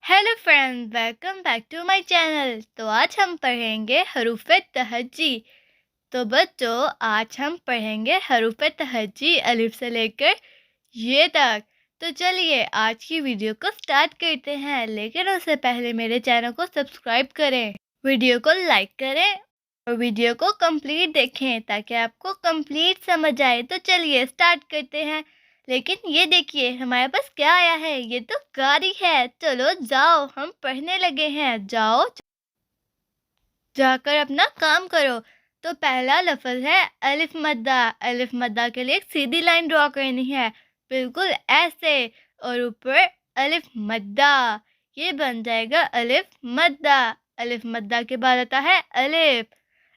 Hello friends, welcome back to my channel. तो आज हम पढ़ेंगे हरूफ तहज्जी। तो बच्चों, आज हम पढ़ेंगे हरूफ तहज्जी अलिफ से लेकर ये तक। तो चलिए आज की वीडियो को स्टार्ट करते हैं, लेकिन उससे पहले मेरे चैनल को सब्सक्राइब करें, वीडियो को लाइक करें और वीडियो को कंप्लीट देखें ताकि आपको कंप्लीट समझ आए। तो चलिए स्टार्ट करते हैं। लेकिन ये देखिए हमारे पास क्या आया है, ये तो गाड़ी है। चलो जाओ, हम पढ़ने लगे हैं। जाओ जाकर अपना काम करो। तो पहला लफ्ज है अलिफ मद्दा। अलिफ मद्दा के लिए एक सीधी लाइन ड्रॉ करनी है, बिल्कुल ऐसे, और ऊपर अलिफ मद्दा। ये बन जाएगा अलिफ मद्दा। अलिफ मद्दा के बाद आता है अलिफ।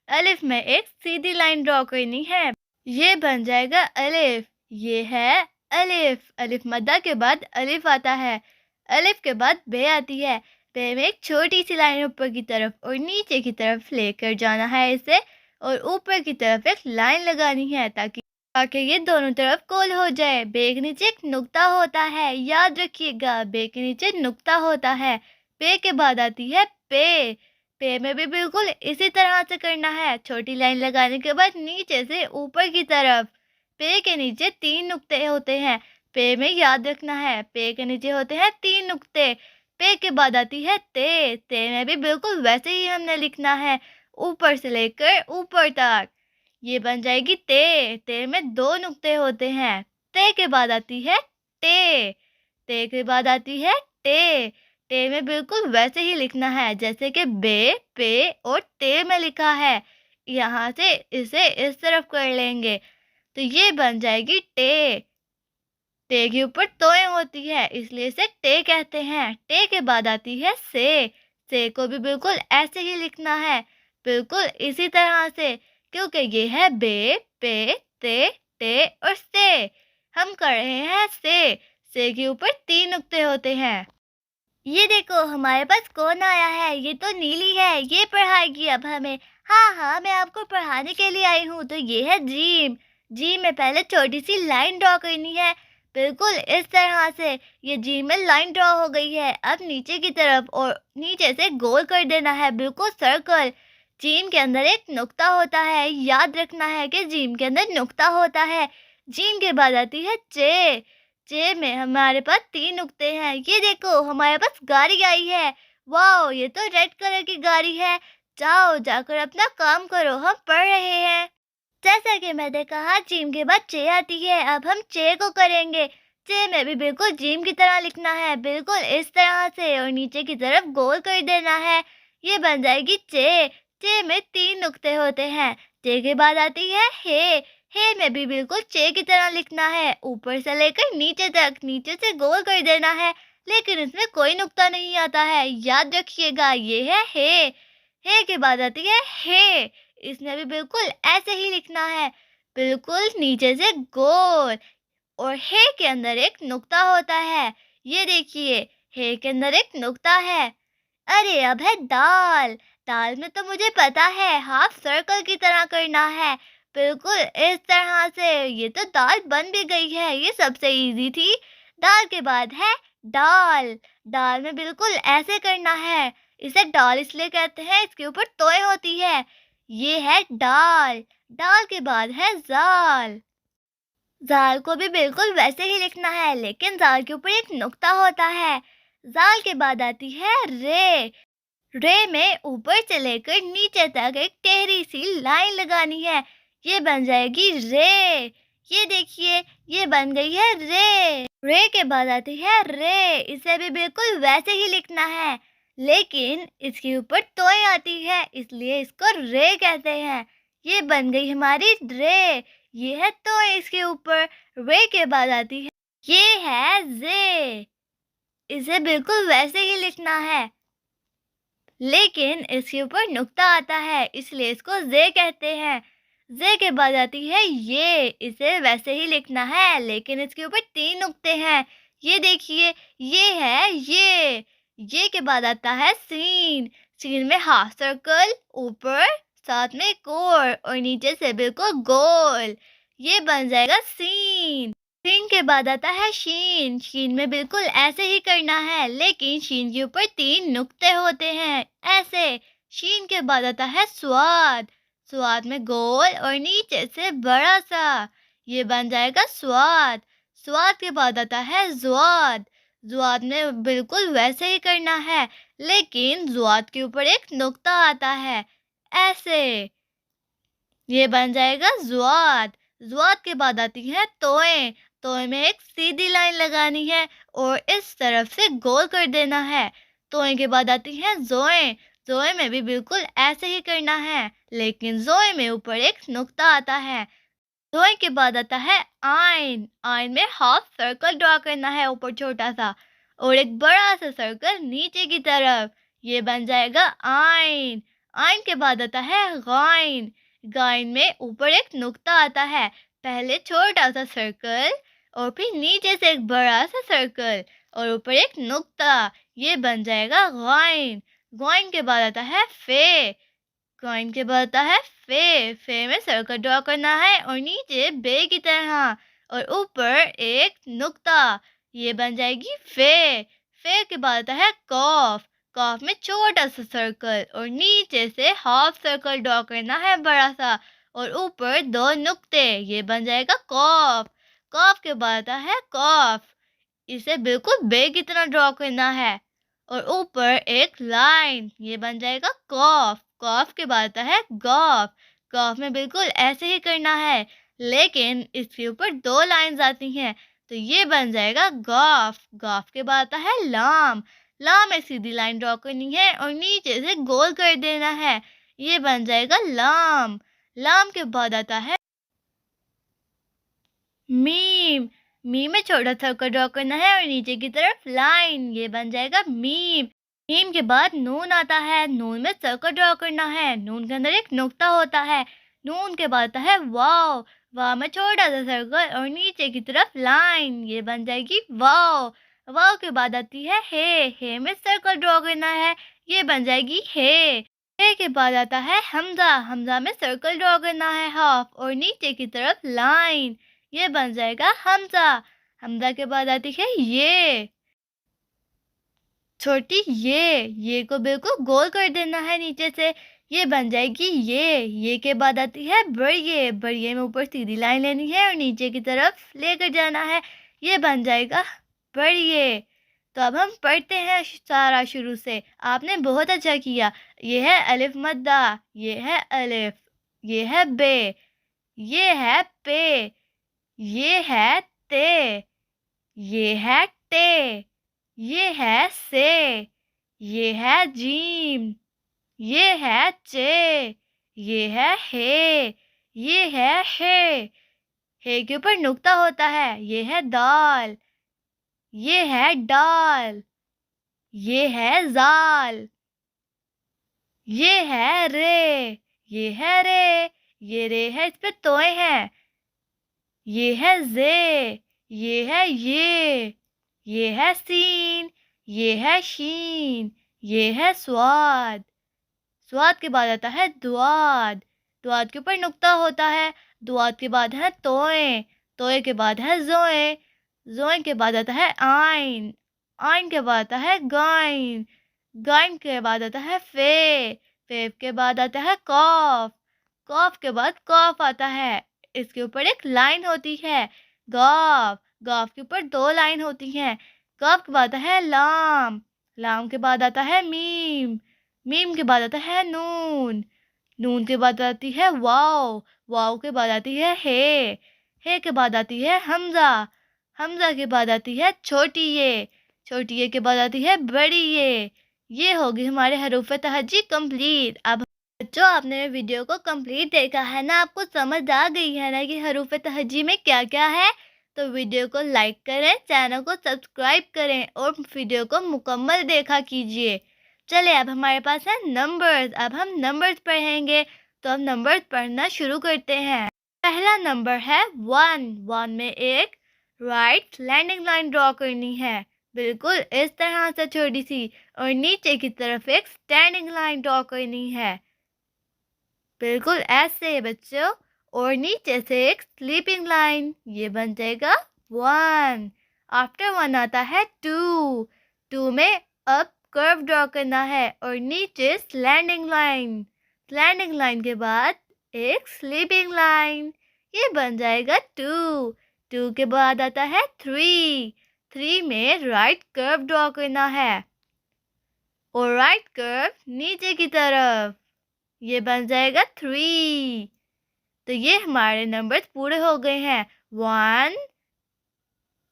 अलिफ में एक सीधी लाइन ड्रॉ करनी है, ये बन जाएगा अलिफ। ये है अलिफ। अलिफ मद्दा के बाद अलिफ आता है। अलिफ के बाद बे आती है। बे में एक छोटी सी लाइन ऊपर की तरफ और नीचे की तरफ लेकर जाना है इसे, और ऊपर की तरफ एक लाइन लगानी है ताकि ये दोनों तरफ गोल हो जाए। बे के नीचे एक नुक्ता होता है, याद रखिएगा, बे के नीचे नुक्ता होता है। बे के बाद आती है पे। पे में भी बिल्कुल इसी तरह से करना है। छोटी लाइन लगाने के बाद नीचे से ऊपर की तरफ। पे के नीचे 3 नुक्ते होते हैं। पे में याद रखना है, पे के नीचे होते हैं 3 नुक्ते। पे के बाद आती है ते। ते में भी बिल्कुल वैसे ही हमने लिखना है, ऊपर से लेकर ऊपर तक। ये बन जाएगी ते। ते में 2 नुक्ते होते हैं। ते के बाद आती है टे। ते के बाद आती है टे। टे में बिल्कुल वैसे ही लिखना है जैसे कि बे, पे और ते में लिखा है। यहाँ से इसे इस तरफ कर लेंगे तो ये बन जाएगी टे। टे के ऊपर तोय होती है, इसलिए इसे टे कहते हैं। टे के बाद आती है से। से को भी बिल्कुल ऐसे ही लिखना है, बिल्कुल इसी तरह से, क्योंकि ये है बे, पे, ते, टे और से। हम कर रहे हैं से। से के ऊपर 3 नुक्ते होते हैं। ये देखो हमारे पास कौन आया है, ये तो नीली है, ये पढ़ाएगी अब हमें। हाँ, मैं आपको पढ़ाने के लिए आई हूँ। तो ये है जीम। जीम में पहले छोटी सी लाइन ड्रॉ करनी है, बिल्कुल इस तरह से। ये जीम में लाइन ड्रॉ हो गई है। अब नीचे की तरफ और नीचे से गोल कर देना है, बिल्कुल सर्कल। जीम के अंदर एक नुक्ता होता है, याद रखना है कि जीम के अंदर नुक्ता होता है। जीम के बाद आती है चे। चे में हमारे पास 3 नुक्ते हैं। ये देखो हमारे पास गाड़ी आई है। वाओ, ये तो रेड कलर की गाड़ी है। जाओ जाकर अपना काम करो, हम पढ़ रहे हैं। जैसा कि मैंने कहा, जीम के बाद चे आती है। अब हम चे को करेंगे। चे में भी बिल्कुल जीम की तरह लिखना है, बिल्कुल इस तरह से, और नीचे की तरफ गोल कर देना है। ये बन जाएगी चे। चे में 3 नुक्ते होते हैं। चे के बाद आती है हे। हे में भी बिल्कुल चे की तरह लिखना है, ऊपर से लेकर नीचे तक, नीचे से गोल कर देना है, लेकिन इसमें कोई नुक्ता नहीं आता है, याद रखिएगा। ये है हे। हे के बाद आती है हे। इसमें भी बिल्कुल ऐसे ही लिखना है, बिल्कुल नीचे से गोल, और हे के अंदर एक नुक्ता होता है। ये देखिए, हे के अंदर एक नुक्ता है। अरे अब है दाल। दाल में तो मुझे पता है, हाफ सर्कल की तरह करना है, बिल्कुल इस तरह से। ये तो दाल बन भी गई है, ये सबसे इजी थी। दाल के बाद है दाल। दाल में बिल्कुल ऐसे करना है। इसे दाल इसलिए कहते हैं, इसके ऊपर तोय होती है। ये है दाल। दाल के बाद है जाल। जाल को भी बिल्कुल वैसे ही लिखना है, लेकिन जाल के ऊपर एक नुक्ता होता है। जाल के बाद आती है रे। रे में ऊपर से लेकर नीचे तक एक टेढ़ी सी लाइन लगानी है, ये बन जाएगी रे। ये देखिए, ये बन गई है रे। रे के बाद आती है रे। इसे भी बिल्कुल वैसे ही लिखना है, लेकिन इसके ऊपर तोय आती है, इसलिए इसको रे कहते हैं। ये बन गई हमारी रे। ये है तो इसके ऊपर। रे के बाद आती है, ये है जे। इसे बिल्कुल वैसे ही लिखना है, लेकिन इसके ऊपर नुक्ता आता है, इसलिए इसको जे कहते हैं। जे के बाद आती है ये। इसे वैसे ही लिखना है, लेकिन इसके ऊपर 3 नुक्ते हैं। ये देखिए, ये है ये। ये के बाद आता है सीन। सीन में हाफ सर्कल ऊपर, साथ में कोर, और नीचे से बिल्कुल गोल। ये बन जाएगा सीन। शीन के बाद आता है शीन। शीन में बिल्कुल ऐसे ही करना है, लेकिन शीन के ऊपर 3 नुक्ते होते हैं, ऐसे। शीन के बाद आता है स्वाद। स्वाद में गोल और नीचे से बड़ा सा, ये बन जाएगा स्वाद। स्वाद के बाद आता है ज़्वाद। ज़्वाद में बिल्कुल वैसे ही करना है, लेकिन ज़्वाद के ऊपर एक नुक्ता आता है, ऐसे। ये बन जाएगा ज़्वाद। ज़्वाद के बाद आती है तोएं। तोएं में एक सीधी लाइन लगानी है और इस तरफ से गोल कर देना है। तोएं के बाद आती है ज़ोएं। ज़ोएं में भी बिल्कुल ऐसे ही करना है, लेकिन ज़ोएं में ऊपर एक नुक्ता आता है। ज़ोएं के बाद आता है आइन। आइन में हाफ सर्कल ड्रॉ करना है ऊपर छोटा सा, और एक बड़ा सा सर्कल नीचे की तरफ। ये बन जाएगा आइन। आइन के बाद आता है गाइन। गाइन में ऊपर एक नुक्ता आता है, पहले छोटा सा सर्कल और फिर नीचे से एक बड़ा सा सर्कल और ऊपर एक नुक्ता। ये बन जाएगा गाइन। गाइन के बाद आता है फे। गाइन के बाद आता है फे। फे में सर्कल ड्रॉ करना है और नीचे बे की तरह और ऊपर एक नुक्ता। ये बन जाएगी फे। फे के बाद आता है कॉफ। कॉफ में छोटा सा सर्कल और नीचे से हाफ सर्कल ड्रॉ करना है बड़ा सा, और ऊपर 2 नुक्ते। ये बन जाएगा कॉफ। कॉफ के बाद आता है कॉफ। इसे बिल्कुल बे की तरह ड्रॉ करना है और ऊपर एक लाइन। ये बन जाएगा कॉफ। कॉफ के बाद आता है गॉफ। गॉफ में बिल्कुल ऐसे ही करना है, लेकिन इसके ऊपर 2 लाइंस आती हैं, तो ये बन जाएगा गॉफ। गॉफ के बाद आता है लाम। लाम में सीधी लाइन ड्रॉ करनी है और नीचे से गोल कर देना है। ये बन जाएगा लाम। लाम के बाद आता है मीम। मीम में छोटा सर्कल ड्रॉ करना है और नीचे की तरफ लाइन। ये बन जाएगा मीम। मीम के बाद नून आता है। नून में सर्कल ड्रॉ करना है, नून के अंदर एक नुक्ता होता है। नून के बाद आता है वाव। वाव में छोटा सा सर्कल और नीचे की तरफ लाइन। ये बन जाएगी वाव। वाव के बाद आती है हे। हे में सर्कल ड्रॉ करना है, ये बन जाएगी हे। हे के बाद आता है हमजा। हमजा में सर्कल ड्रॉ करना है हाफ और नीचे की तरफ लाइन। ये बन जाएगा हमजा। हमजा के बाद आती है ये। छोटी ये को बिल्कुल गोल कर देना है नीचे से। ये बन जाएगी ये के बाद आती है बड़िए। बड़िए में ऊपर सीधी लाइन लेनी है और नीचे की तरफ लेकर जाना है। ये बन जाएगा बड़िए। तो अब हम पढ़ते हैं सारा शुरू से। आपने बहुत अच्छा किया। ये है अलिफ मद्दा, ये है अलिफ, ये है बे, ये है पे, ये है ते, ये है टे, ये है से, ये है जीम, ये है चे, ये है हे, ये है हे। हे के ऊपर नुक्ता होता है, ये है दाल, ये है डाल, ये है जाल, ये है रे, ये है रे, ये रे है, इस पे तोए हैं। ये है जे, ये है ये है सीन, ये है शीन, ये है स्वाद। स्वाद के बाद आता है दुआद। दुआद के ऊपर नुक्ता होता है। दुआद के बाद है तोए। तोए के बाद है जोए। जोए के बाद आता है आइन। आइन के बाद आता है गाइन। गाइन के बाद आता है फे। फे के बाद आता है कॉफ। कॉफ के बाद कॉफ आता है, इसके ऊपर एक लाइन होती है गॉफ। गॉफ के ऊपर 2 लाइन होती हैं। गॉफ के बाद आता है लाम। लाम के बाद आता है मीम। मीम के बाद आता है नून। नून के बाद आती है वाव। वाव के बाद आती है हे के बाद आती है हमजा। हमजा के बाद आती है छोटी ये। छोटी ये के बाद आती है बड़ी ये होगी हमारे हरूफ तहज्जी कंप्लीट। अब बच्चों, आपने वीडियो को कंप्लीट देखा है ना, आपको समझ आ गई है ना कि हरूफ तहज्जी में क्या क्या है। तो वीडियो को लाइक करें, चैनल को सब्सक्राइब करें और वीडियो को मुकम्मल देखा कीजिए। चले, अब हमारे पास है नंबर्स। अब हम नंबर्स पढ़ेंगे, तो अब नंबर्स पढ़ना शुरू करते हैं। पहला नंबर है 1। 1 में एक राइट लैंडिंग लाइन ड्रॉ करनी है, बिल्कुल इस तरह से छोटी सी, और नीचे की तरफ एक स्टैंडिंग लाइन ड्रॉ करनी है, बिल्कुल ऐसे बच्चों, और नीचे से एक स्लीपिंग लाइन। ये बन जाएगा 1। आफ्टर 1 आता है 2। 2 में अब कर्व ड्रॉ करना है और नीचे स्लैंडिंग लाइन। स्लैंडिंग लाइन के बाद एक स्लीपिंग लाइन। ये बन जाएगा 2। 2 के बाद आता है 3। 3 में राइट कर्व ड्रॉ करना है और राइट कर्व नीचे की तरफ। ये बन जाएगा 3। तो ये हमारे नंबर पूरे हो गए हैं 1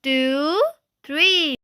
2 3।